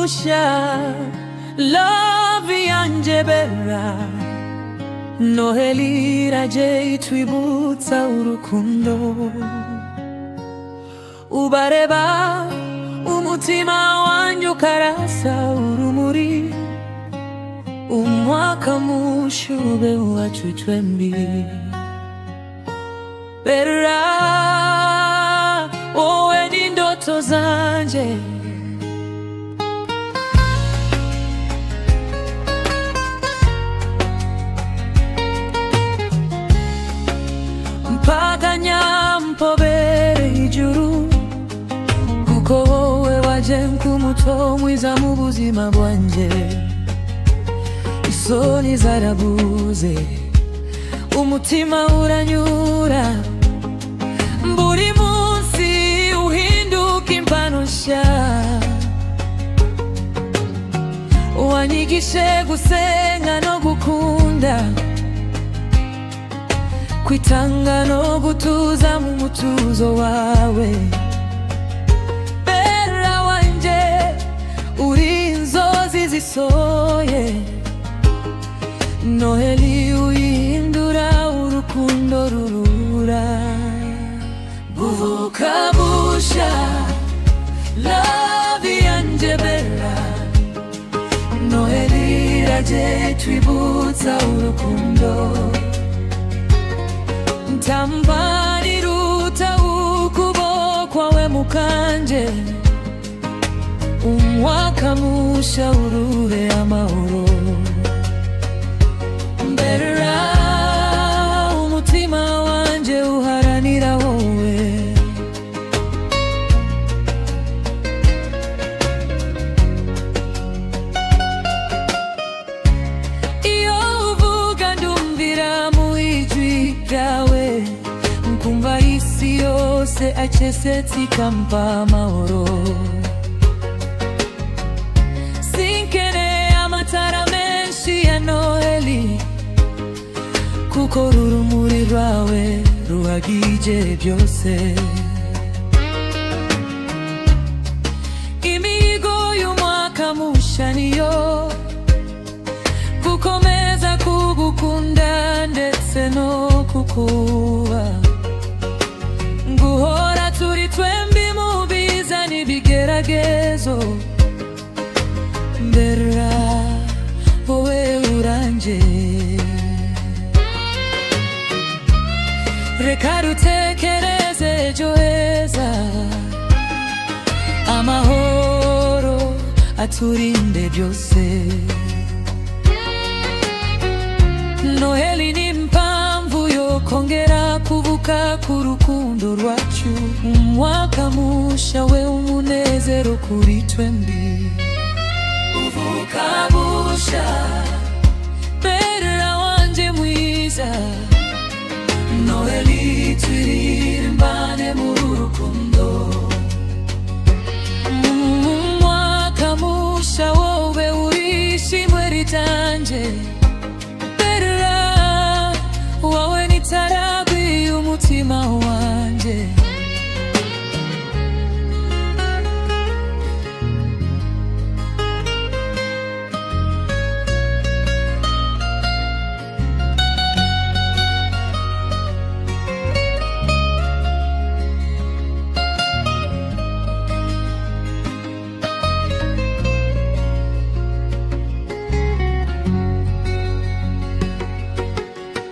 musha love yanje bera Noheli iraje itwibutsa urukundo ubareba umutima wanjye ukarasa urumuri umwaka musha ube wacu twembi bera wowe ni ndoto zanje mpobere ijuru kuko wowe waje nk'umuto mwiza mu buzima bwanje isoni zarabuze umutima uranyura buri munsi uhinduka impano nshya wanyigishe gusenga no gukunda kwitanga no gutuza mu mutuzo wawe bera wanje uri inzozi zisoye Noheli uyihindura urukundo rurura buvuka busha love yanje bera Noheli iraje twibutsa urukundo Tambani ruta ukuboko we mukanje umwaka musha uruhe amahoro bera umutima wanje uharanira wowe iyo uvuga ndumvira mu ijwi ryawe nkumva isi yose acesetse ikampa amahoro sinkeneye amatara menshi ya Noheli kuko urumuri rwawe ruhagije byose imihigo y'umwaka musha niyo gukomeza kugukunda ndetse no kukuba nguhora turi twembi mu biza n'ibigeragezo bera wowe uranje reka dutekereze ejo heza amahoro aturinde byose Noheli ni impamvu yo kongera kuvuka ku rukundo rwacu umwaka musha we umunezero kuri twembi uvuka busha bera wanje mwiza Noheli turirimbane mu rukundo umwaka musha wowe uri ishimwe ritanje